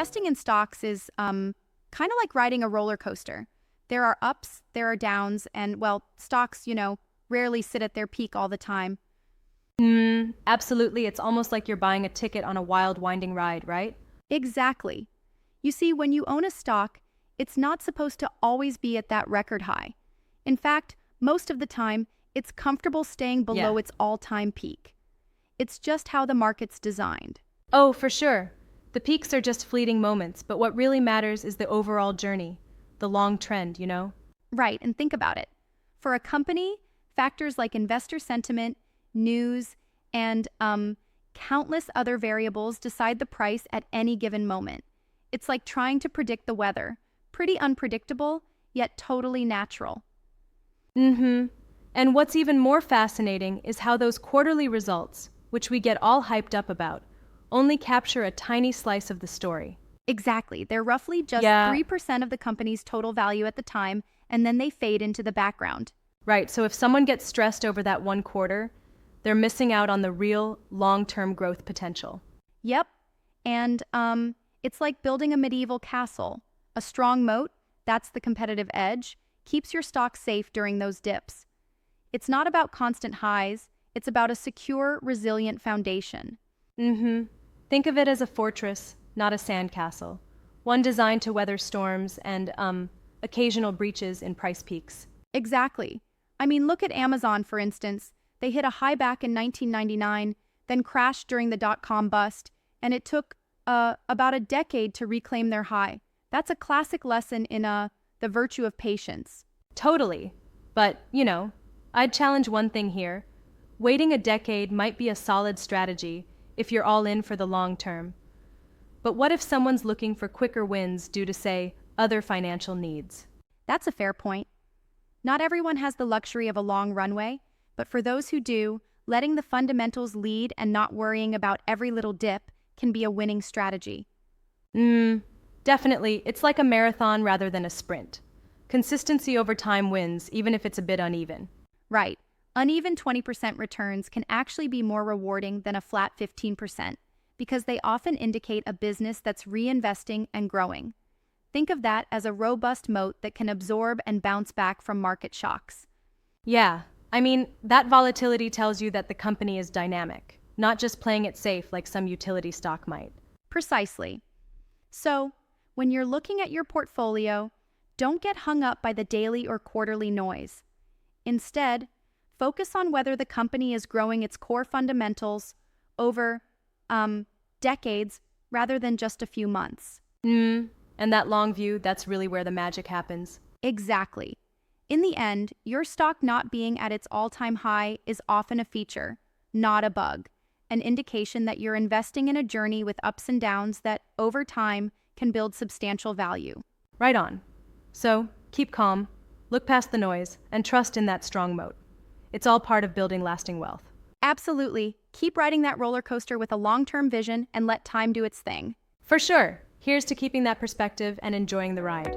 Investing in stocks is kind of like riding a roller coaster. There are ups, there are downs, and well, stocks, rarely sit at their peak all the time. Absolutely. It's almost like you're buying a ticket on a wild, winding ride, right? Exactly. You see, when you own a stock, it's not supposed to always be at that record high. In fact, most of the time, it's comfortable staying Yeah. below its all-time peak. It's just how the market's designed. Oh, for sure. The peaks are just fleeting moments, but what really matters is the overall journey, the long trend, you know? Right, and think about it. For a company, factors like investor sentiment, news, and countless other variables decide the price at any given moment. It's like trying to predict the weather. Pretty unpredictable, yet totally natural. Mm-hmm. And what's even more fascinating is how those quarterly results, which we get all hyped up about, only capture a tiny slice of the story. Exactly. They're roughly just Yeah, 3% of the company's total value at the time, and then they fade into the background. right. So if someone gets stressed over that one quarter, they're missing out on the real long-term growth potential. Yep. And it's like building a medieval castle. A strong moat, that's the competitive edge, keeps your stock safe during those dips. It's not about constant highs, it's about a secure, resilient foundation. Mm-hmm. Think of it as a fortress, not a sandcastle. One designed to weather storms and, occasional breaches in price peaks. Exactly. I mean, look at Amazon, for instance. They hit a high back in 1999, then crashed during the dot-com bust, and it took about a decade to reclaim their high. That's a classic lesson in the virtue of patience. Totally. But, I'd challenge one thing here. Waiting a decade might be a solid strategy if you're all in for the long term. But what if someone's looking for quicker wins due to, say, other financial needs? That's a fair point. Not everyone has the luxury of a long runway, but for those who do, letting the fundamentals lead and not worrying about every little dip can be a winning strategy. Definitely. It's like a marathon rather than a sprint. Consistency over time wins, even if it's a bit uneven. Right. Uneven 20% returns can actually be more rewarding than a flat 15% because they often indicate a business that's reinvesting and growing. Think of that as a robust moat that can absorb and bounce back from market shocks. Yeah, I mean, that volatility tells you that the company is dynamic, not just playing it safe like some utility stock might. Precisely. So, when you're looking at your portfolio, don't get hung up by the daily or quarterly noise. Instead, focus on whether the company is growing its core fundamentals over decades rather than just a few months. And that long view, that's really where the magic happens. Exactly. In the end, your stock not being at its all-time high is often a feature, not a bug, an indication that you're investing in a journey with ups and downs that, over time, can build substantial value. Right on. So, keep calm, look past the noise, and trust in that strong moat. It's all part of building lasting wealth. Absolutely. Keep riding that roller coaster with a long-term vision and let time do its thing. For sure. Here's to keeping that perspective and enjoying the ride.